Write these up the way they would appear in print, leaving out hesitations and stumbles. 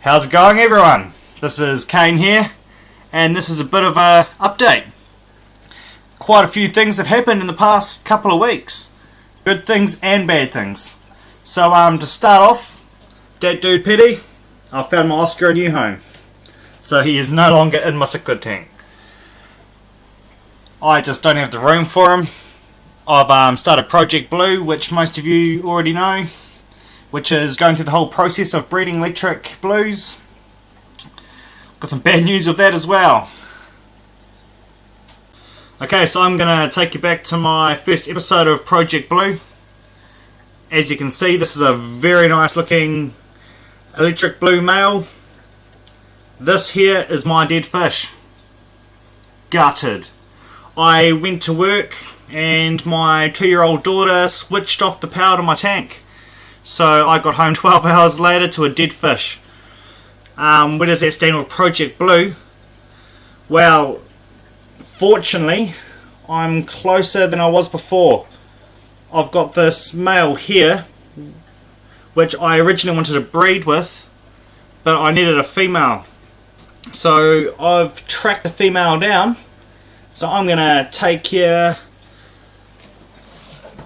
How's it going, everyone? This is Kane here, and this is a bit of a update. Quite a few things have happened in the past couple of weeks. Good things and bad things. So to start off, that dude Petty, I found my Oscar a new home. So he is no longer in my cichlid tank. I just don't have the room for him. I've started Project Blue, which most of you already know, which is going through the whole process of breeding electric blues. Got some bad news with that as well. Okay, so I'm going to take you back to my first episode of Project Blue. As you can see, this is a very nice looking electric blue male. This here is my dead fish. Gutted. I went to work and my 2-year-old daughter switched off the power to my tank. So I got home 12 hours later to a dead fish. Where does that stand with Project Blue? Well, fortunately, I'm closer than I was before. I've got this male here, which I originally wanted to breed with, but I needed a female. So I've tracked the female down. So I'm going to take you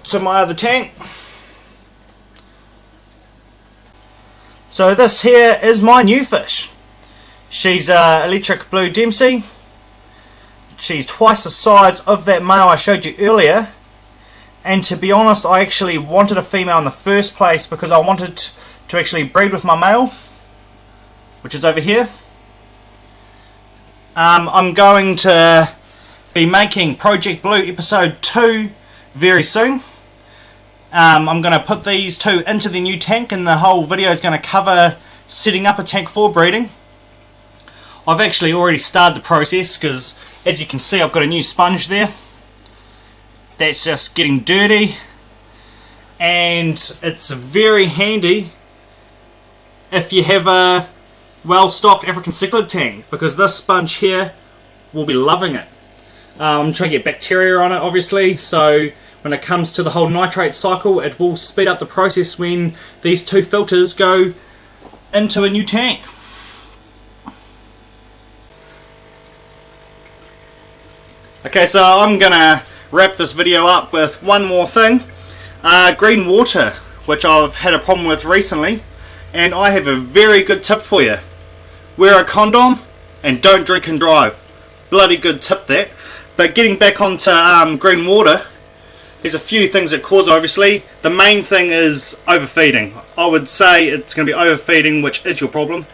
to my other tank. So this here is my new fish. She's electric blue Dempsey. She's twice the size of that male I showed you earlier. And to be honest, I actually wanted a female in the first place because I wanted to actually breed with my male, which is over here. I'm going to be making Project Blue episode 2 very soon. I'm going to put these two into the new tank, and the whole video is going to cover setting up a tank for breeding. I've actually already started the process because, as you can see, I've got a new sponge there. That's just getting dirty, and it's very handy if you have a well-stocked African Cichlid tank, because this sponge here will be loving it. I'm trying to get bacteria on it, obviously, so when it comes to the whole nitrate cycle, it will speed up the process when these two filters go into a new tank. Okay, so I'm gonna wrap this video up with one more thing. Green water, which I've had a problem with recently, and I have a very good tip for you. Wear a condom and don't drink and drive. Bloody good tip that. But getting back onto green water, there's a few things that cause it, obviously. The main thing is overfeeding. I would say it's going to be overfeeding, which is your problem.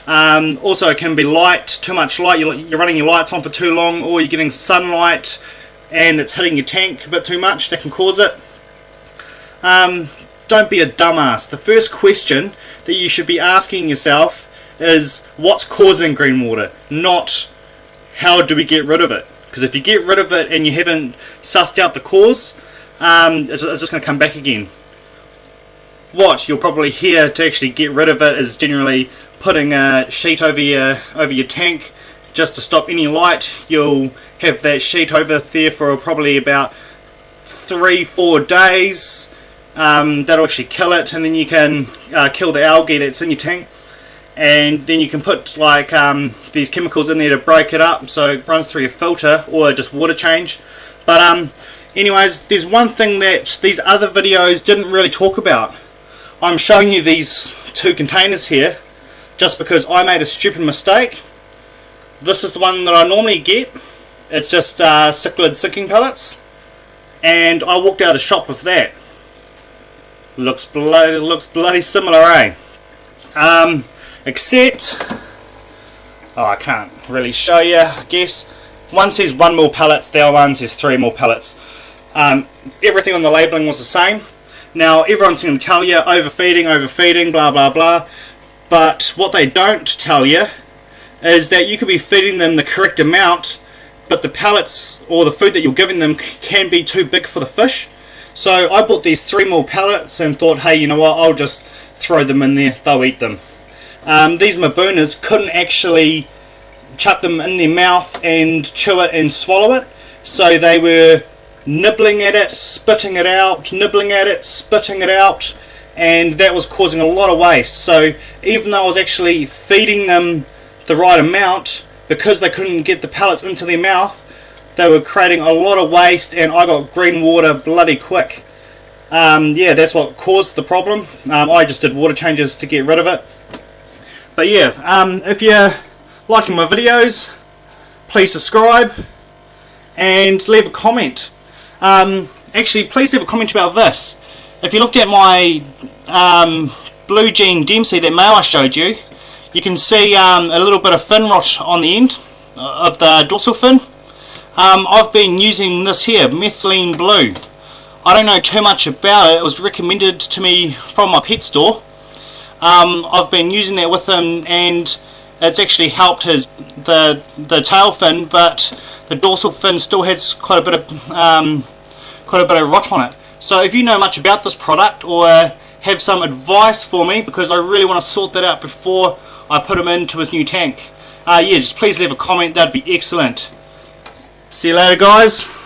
Also, it can be light, too much light. You're running your lights on for too long, or you're getting sunlight and it's hitting your tank a bit too much. That can cause it. Don't be a dumbass. The first question that you should be asking yourself is, what's causing green water? Not, how do we get rid of it? Because if you get rid of it and you haven't sussed out the cause, it's just going to come back again. What you'll probably hear to actually get rid of it is generally putting a sheet over your tank just to stop any light. You'll have that sheet over there for probably about 3-4 days. That'll actually kill it, and then you can kill the algae that's in your tank. And then you can put like these chemicals in there to break it up so it runs through your filter, or just water change. But anyways, there's one thing that these other videos didn't really talk about. I'm showing you these two containers here just because I made a stupid mistake. This is the one that I normally get. It's just Cichlid sinking pellets, and I walked out of the shop with that. Looks bloody similar, eh? Except, I can't really show you, I guess. One says 1 mil pellets, the other one says 3 mil pellets. Everything on the labelling was the same. Now, everyone's going to tell you overfeeding, blah blah blah. But what they don't tell you is that you could be feeding them the correct amount, but the pellets or the food that you're giving them can be too big for the fish. So I bought these 3 mil pellets and thought, hey, you know what, I'll just throw them in there, they'll eat them. These Mabooners couldn't actually chuck them in their mouth and chew it and swallow it, so they were nibbling at it, spitting it out, nibbling at it, spitting it out, and that was causing a lot of waste. So even though I was actually feeding them the right amount, because they couldn't get the pellets into their mouth, they were creating a lot of waste, and I got green water bloody quick. Yeah, that's what caused the problem. I just did water changes to get rid of it. But yeah, if you're liking my videos, please subscribe and leave a comment. Actually, please leave a comment about this. If you looked at my blue gene Dempsey, that male I showed you, you can see a little bit of fin rot on the end of the dorsal fin. I've been using this here, methylene blue. I don't know too much about it. It was recommended to me from my pet store. I've been using that with him, and it's actually helped the tail fin, but the dorsal fin still has quite a bit of rot on it. So if you know much about this product or have some advice for me, because I really want to sort that out before I put him into his new tank, yeah, just please leave a comment. That'd be excellent. See you later, guys.